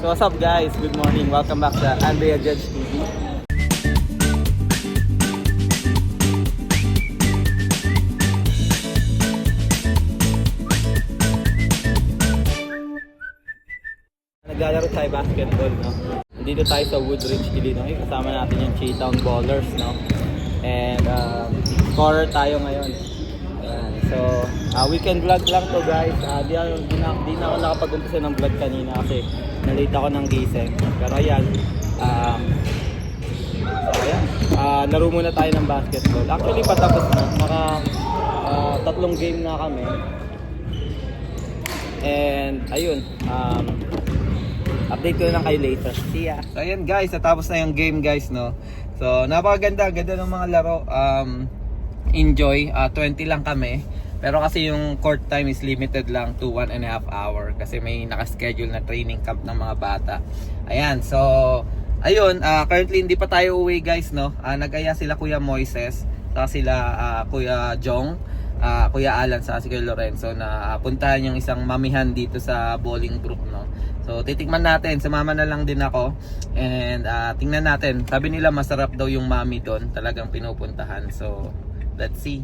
So what's up guys? Good morning. Welcome back sa Andrea Judge TV. Naglalaro tayo basketball, no? Dito tayo sa Woodridge, Illinois. Kasama natin yung Chi-Town Ballers, no? And scorer tayo ngayon. Ayan. So, weekend vlog lang to guys. Di na ako nakapag-umpisa ng vlog kanina kasi nalate ako ng gising. Pero ayan, laro muna tayo ng basketball. Actually, patapos na. Tatlong game na kami. And ayun, update ko na lang kayo later. See ya. So ayan guys, natapos na yung game guys, no. So napakaganda, ganda ng mga laro. Enjoy, 20 lang kami. Pero kasi yung court time is limited lang to 1.5 hour kasi may naka-schedule na training camp ng mga bata. Ayan, so ayun, currently hindi pa tayo uwi guys, no. Nag-aya sila Kuya Moises, saka sila Kuya Jong, Kuya Alan sa si Kuya Lorenzo na puntahan yung isang mamihan dito sa Bolingbrook, no. So titikman natin, sumama na lang din ako. And tingnan natin, sabi nila masarap daw yung mami doon, talagang pinupuntahan. So let's see.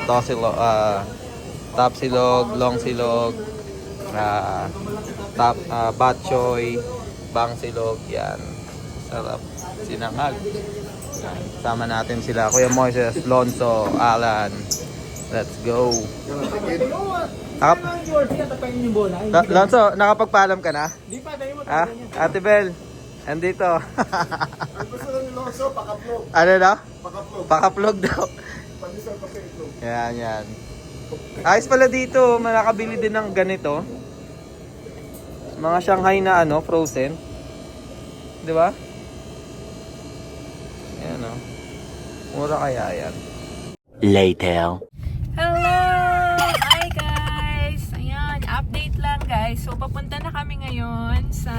Tosilog, top silog, long silog, bat choy, bang silog, yan. Sarap. Sinangag. Yan. Sama natin sila Kuya Moises, Lonzo, Alan. Let's go. Lonzo, nakapagpaalam ka na? Di pa, tayo mo. Ate Bel, andito. Ang gusto ng Lonzo, pakaplog. Ano na? Pakaplog. Pakaplog daw. Pandesal pa itlog. Yan, yan. Ayos pala dito, nakabili din ng ganito. Mga Shanghai na ano, frozen. 'Di ba? Ayan oh. Mura kaya yan. Later. Hello! Hi guys! Ayan, update lang guys. So papunta na kami ngayon sa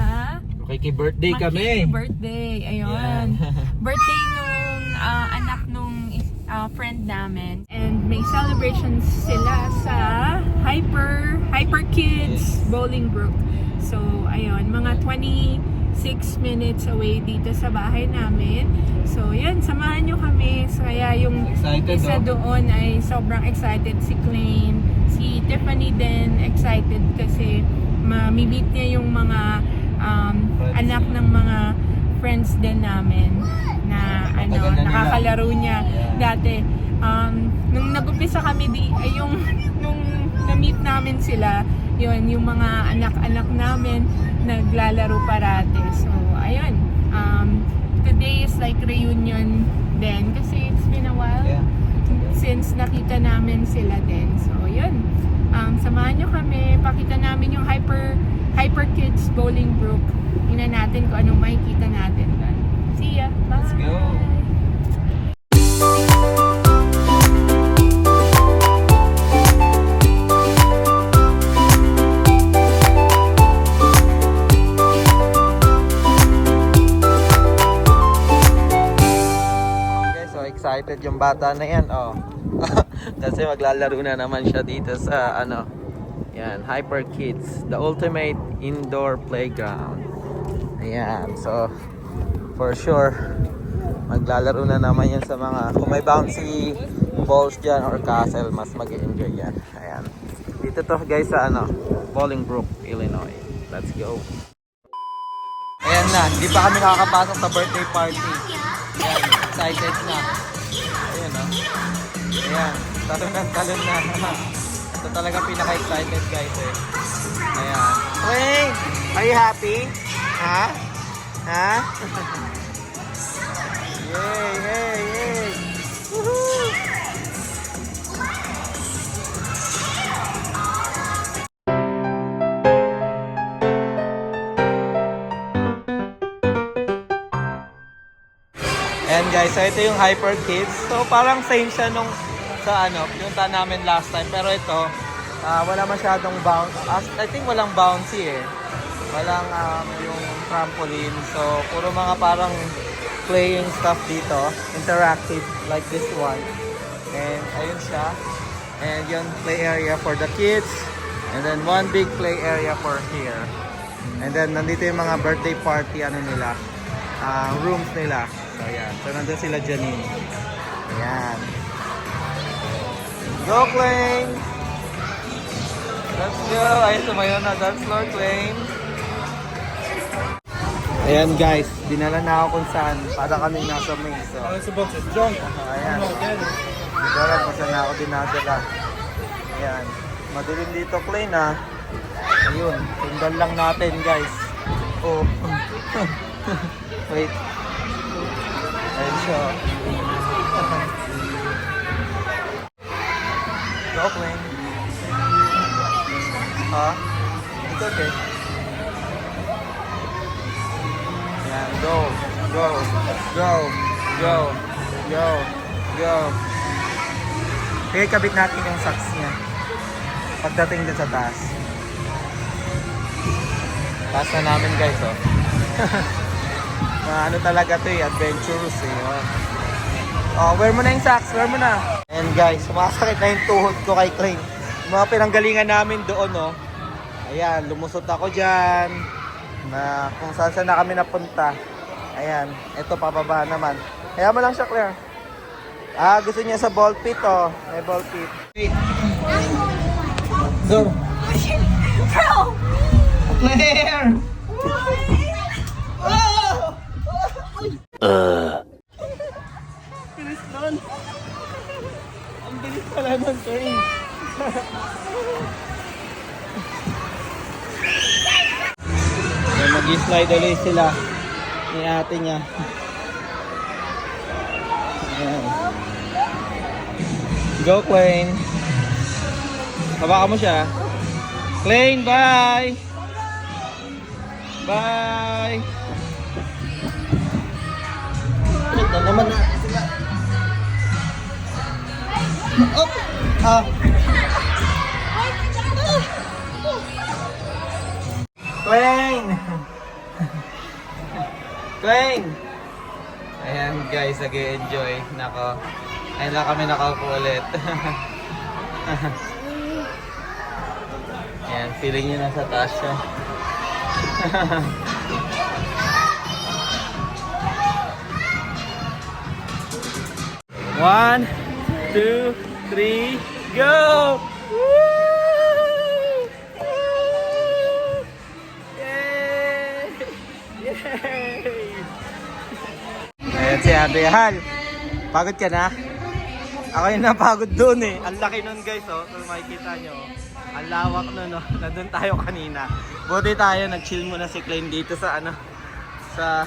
Birthday kami. Birthday. Ayun. Birthday nung anak nung friend namin. And may celebrations sila sa Hyper Kids Bolingbrook. So, ayun, mga 26 minutes away dito sa bahay namin. So, yan, samahan nyo kami. So, kaya yung Excited, isa doon ay sobrang excited. Si Klein, si Tiffany din excited kasi mamimit niya yung mga anak ng mga friends din namin na ano, nakakalaro niya dati. Nung nag-umpisa kami nung na-meet namin sila, yun, yung mga anak-anak namin naglalaro parate. So, ayun. Today is like reunion din kasi it's been a while since nakita namin sila din. So, yun. Samahan nyo kami. Pakita namin yung Hyper Kids Bolingbrook. Tingnan natin kung anong makikita natin doon. See ya. Bye. Let's go. Excited yung bata na yan, oh. Kasi maglalaro na naman siya dito sa ano. Yan, Hyper Kids, the ultimate indoor playground. Ayan, so for sure maglalaro na naman yan sa mga kung may bouncy balls dyan or castle, mas mag-enjoy yan. Ayan. Dito to guys sa ano, Bolingbrook, Illinois. Let's go. Ayan na, hindi pa kami nakakapasok sa birthday party. Ayan, excited na. Ayan o. Ayan, talon na. Ito talaga pinaka-excited guys eh. Ayan. Wait! Are you happy? Ha? Ha? Yay! Yay! Yay! Woohoo! Ayan guys, so ito yung Hyper Kids. So parang same siya nung sa ano, yung namin last time. Pero ito, Wala masyadong bounce. I think walang bouncy eh. Walang yung trampoline. So, puro mga parang playing stuff dito. Interactive like this one. And ayun siya. And yung play area for the kids. And then one big play area for here. And then nandito yung mga birthday party ano nila. Rooms nila. So ayan. So nandun sila Janine. Ayan. Go Clay! Let's go! Ayun, sumayo na dance floor, Clay. Ayan guys, dinala na ako kung saan. Para kami nasa main. So, ayan. Dito lang kung saan ako dinadala. Ayan. Madilim dito, Clay na. Ayun, sundan lang natin guys. Oh. Wait. Ayun siya. Go, Clay. Ha? It's okay. Ayan, go. Go. Go. Go. Go. Go. Sige, kabit natin yung socks niya. Pagdating din sa taas. Taas na namin guys, oh. Ano talaga to eh, adventurous eh. Oh, wear mo na yung socks, wear mo na. And guys, sumasakit na yung tuhod ko kay Clay. Yung mga pinanggalingan namin doon, oh. Ayan, lumusot ako dyan. Na kung saan na kami napunta. Ayan, ito pababa naman. Kaya mo lang siya, Claire. Gusto niya sa ball pit, oh. May ball pit. Wait. Go. Claire! Bilis nun. Ang bilis pala nun, Claire. Mag-slide ulit sila ni ate niya. Ayan. Go, Queen. Hawakan mo siya. Queen, bye! Bye! Ito naman natin sila. Op! Queen! Queen! Ayan guys, nag-enjoy. Nako. Ayun lang kami nakaupo ulit. Ayan, feeling nyo nasa taas siya. 1, 2, 3, go! Woo! Yay! Yay! Ayan si Ate Hal. Pagod ka na? Ako yung napagod doon eh. Ang laki nun guys, oh. Kung makikita nyo. Ang lawak nun, oh. Nandun tayo kanina. Buti tayo, nag-chill muna si Klein dito sa ano, sa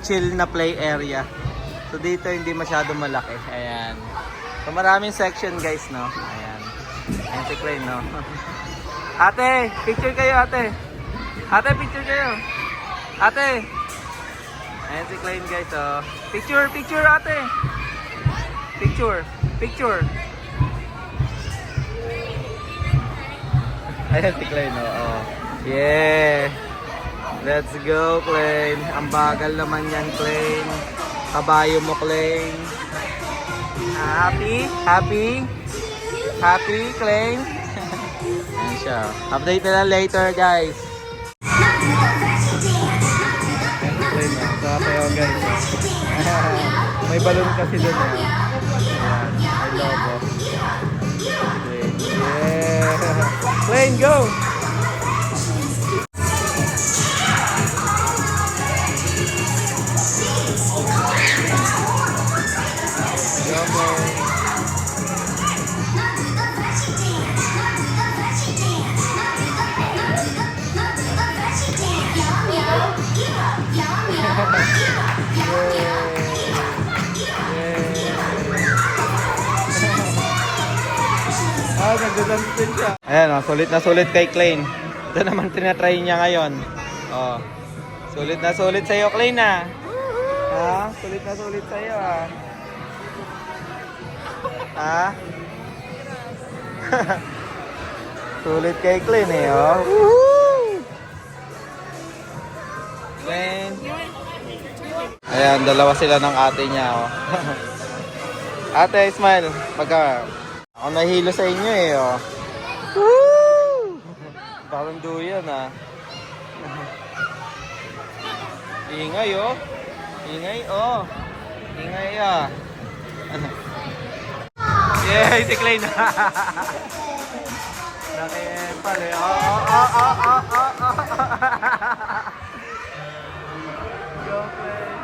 chill na play area. So dito hindi masyado malaki. Ayan. So maraming section guys, no. Ayan. Ayan si Klein, no. Ate, picture kayo, ate. Ate, picture kayo. Ate. Ayan si Klein guys, oh. Picture, picture ate. Picture, picture. Ayan si Klein, oh. Yeah. Let's go, Klein. Ang bagal naman yan, Klein. Kabayo mo, Klein. Happy? Happy? Happy, Klein? Ayan siya. Update na lang later, guys. Klein, sa tayo, guys. May balloon kasi doon, eh. Ayan. I love it. Klein. Yeah. Klein, go! Nagdadance din siya. Ayan, oh, sulit na sulit kay Klein. Ito naman tinatry niya ngayon. Oh. Sulit na sulit sa'yo, Klein, ah. Ha? Sulit na sulit sa'yo, ah. Ha? Sulit kay Clean eh, oh. Woohoo! Clean. Ayan, dalawa sila ng ate niya, oh. Ate, smile. Ako nahilo sa inyo eh, oh. Woo! Parang duyan, ah. Ingay, oh. Ingay, oh. Ingay, ah. Yay, si Klein. Nakipal, eh. Oh. Go, Klein.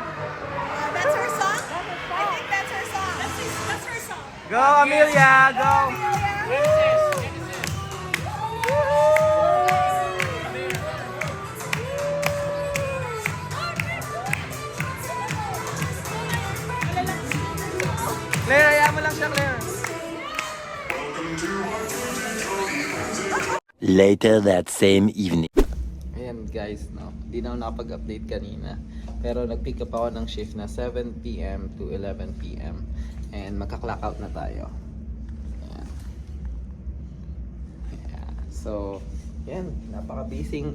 That's her song? I think that's her song. That's her song. Go, Amelia, go. Claire, ayaw mo lang siya, Claire. Later that same evening. Ayan guys, no, di na ako nakapag-update kanina. Pero nag-pick up ako ng shift na 7 p.m. to 11 p.m. And magka-clock out na tayo. Ayan. Ayan. So, yan, napaka-busy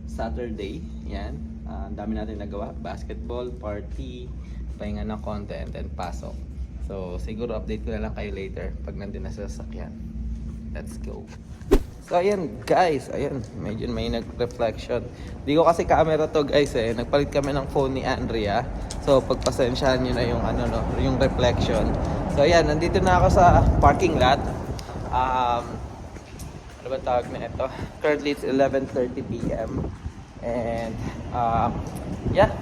Saturday. Yan. Ang dami natin nagawa. Basketball, party, pahinga ng content, and pasok. So, siguro update ko na lang kayo later pag nandun na sa sasakyan. Let's go. So, ayan guys. Ayan, medyo may nag-reflection. Di ko kasi camera to guys eh. Nagpalit kami ng phone ni Andrea. So, pagpasensyahan nyo na yung, yung reflection. So, ayan, nandito na ako sa parking lot. Ano ba tawag na ito? Currently, it's 11:30 p.m. And, yeah.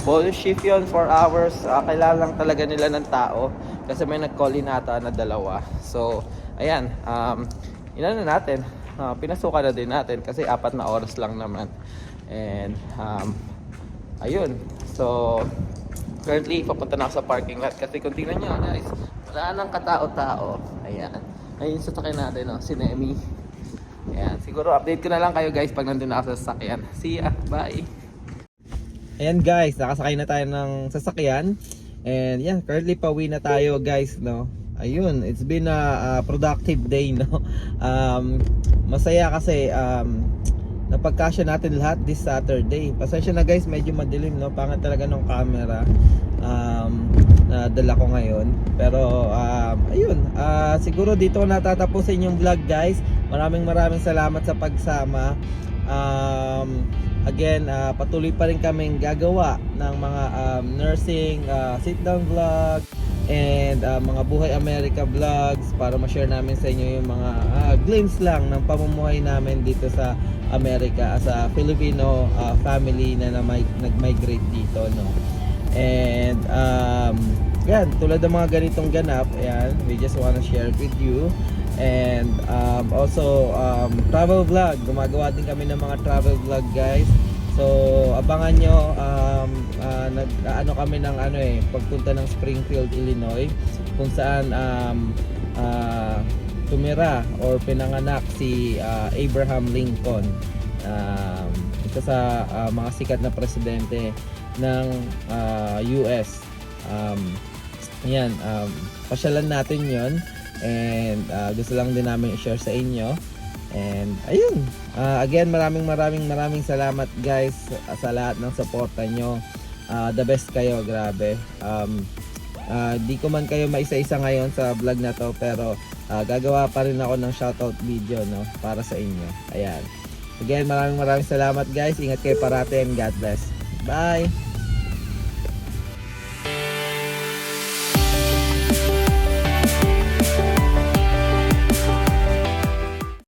Ball shift yun, 4 hours. Kailangan lang talaga nila ng tao. Kasi may nag-call in ata na dalawa. So, ayan. Inano natin. Pinasukan na din natin kasi 4 na oras lang naman. And, ayun. So, currently, papunta na ako sa parking lot. Kasi kung tingnan nyo, guys, wala nang katao-tao. Ayan. Ayun, sasakyan natin, no? Si Nemi. Ayan. Siguro, update ko na lang kayo, guys, pag nandun na ako sa sasakyan. See ya. Bye. Ayan guys, nakasakay na tayo ng sasakyan. And yeah, currently pauwi na tayo guys, no. Ayun, it's been a productive day, no. Masaya kasi napagkasya natin lahat this Saturday. Pasensya na guys, medyo madilim, no. Pangit talaga ng camera. Nadala ko ngayon. Pero ayun, siguro dito ko natatapusin yung vlog guys. Maraming salamat sa pagsama. Again, patuloy pa rin kaming gagawa ng mga nursing sit down vlog and mga Buhay America vlogs para ma-share namin sa inyo yung mga glimpse lang ng pamumuhay namin dito sa Amerika as a Filipino family na nag-migrate dito, no. And yan, tulad ng mga ganitong ganap, ayan, we just wanna share with you. And also travel vlog, gumagawa din kami ng mga travel vlog guys. So abangan nyo, nag-ano kami ng pagpunta ng Springfield, Illinois, kung saan tumira or pinanganak si Abraham Lincoln, isa sa mga sikat na presidente ng US. Yan, pasyalan natin yon. And gusto lang din namin i-share sa inyo. And ayun, again maraming salamat guys sa lahat ng suporta nyo. The best kayo, grabe. Di ko man kayo maisa-isa ngayon sa vlog na to, pero gagawa pa rin ako ng shoutout video, no, para sa inyo. Ayan. Again, maraming salamat guys. Ingat kayo parati and God bless. Bye.